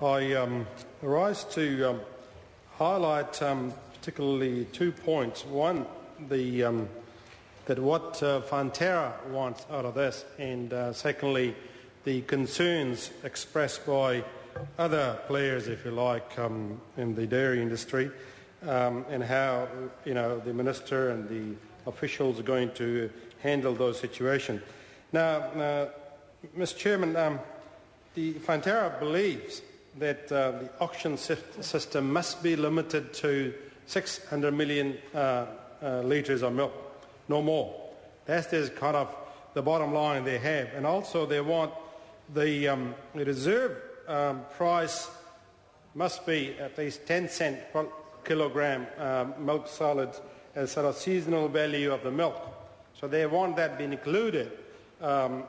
I rise to highlight particularly 2 points. One, that what Fonterra wants out of this, and secondly, the concerns expressed by other players, if you like, in the dairy industry, and how the minister and the officials are going to handle those situations. Now, Mr. Chairman, the Fonterra believes that the auction system must be limited to 600 million litres of milk, no more. That is kind of the bottom line they have. And also they want the reserve price must be at least 10 cents per kilogram milk solid as sort of seasonal value of the milk. So they want that being included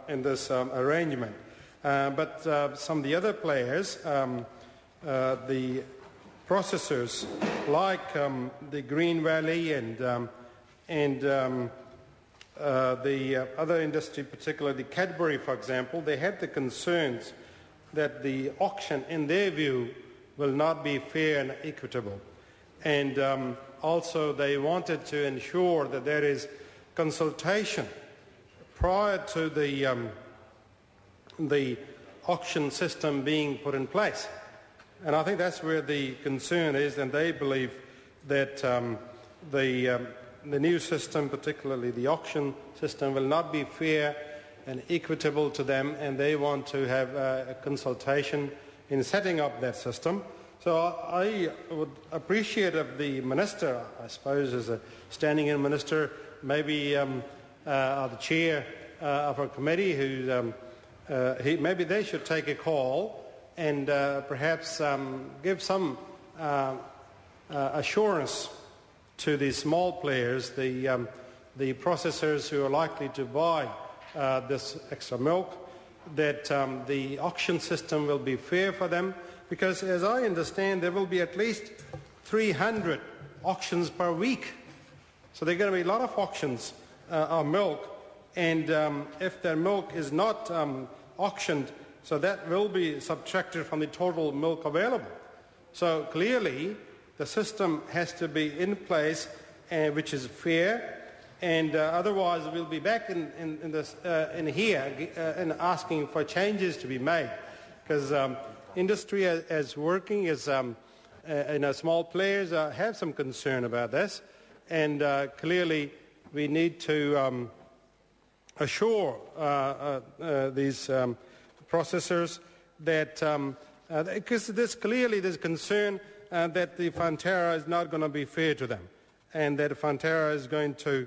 in this arrangement. But some of the other players, the processors like the Green Valley and the other industry, particularly Cadbury, for example, they had the concerns that the auction, in their view, will not be fair and equitable. And also they wanted to ensure that there is consultation prior to the auction system being put in place. And I think that's where the concern is, and they believe that the new system, particularly the auction system, will not be fair and equitable to them, and they want to have a consultation in setting up that system. So I would appreciate if the minister, I suppose as a standing-in minister, maybe the chair of a committee, who maybe they should take a call and perhaps give some assurance to the small players, the processors who are likely to buy this extra milk, that the auction system will be fair for them, because as I understand there will be at least 300 auctions per week. So there are going to be a lot of auctions of milk, and if their milk is not auctioned, so that will be subtracted from the total milk available. So clearly the system has to be in place, which is fair, and otherwise we'll be back in here and asking for changes to be made, because industry as working is small players have some concern about this, and clearly we need to assure these processors that, because there's concern that the Fonterra is not going to be fair to them, and that Fonterra is going to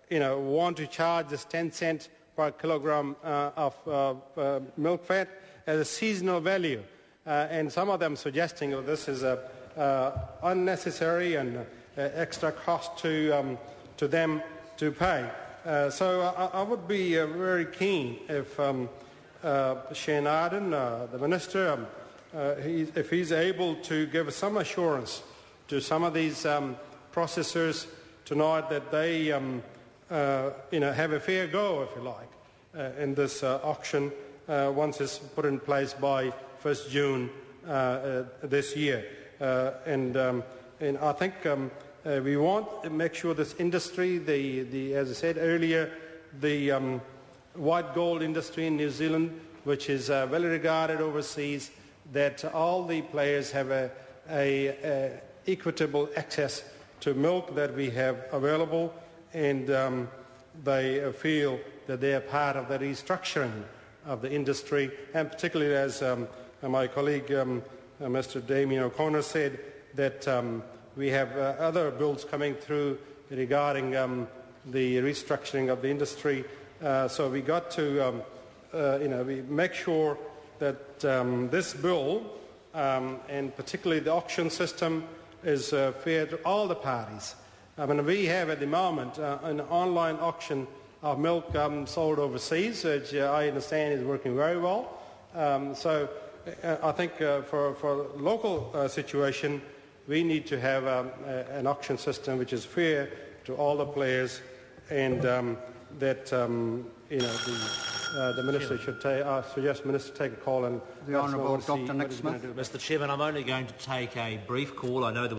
want to charge this 10 cents per kilogram of milk fat as a seasonal value, and some of them suggesting that this is unnecessary and extra cost to them to pay. So I would be very keen if Shane Arden, the Minister, if he's able to give some assurance to some of these processors tonight that they have a fair go, if you like, in this auction once it's put in place by 1st June this year. And I think we want to make sure this industry, as I said earlier, the white gold industry in New Zealand, which is well regarded overseas, that all the players have a equitable access to milk that we have available, and they feel that they are part of the restructuring of the industry, and particularly as my colleague Mr. Damien O'Connor said, that we have other bills coming through regarding the restructuring of the industry. So we got to we make sure that this bill, and particularly the auction system, is fair to all the parties. I mean, we have at the moment an online auction of milk sold overseas, which I understand is working very well. So I think for local situation, we need to have an auction system which is fair to all the players, and that the Minister should take, I suggest the Minister take a call and... The Honourable Dr. Nick Smith. Mr. Chairman, I'm only going to take a brief call. I know the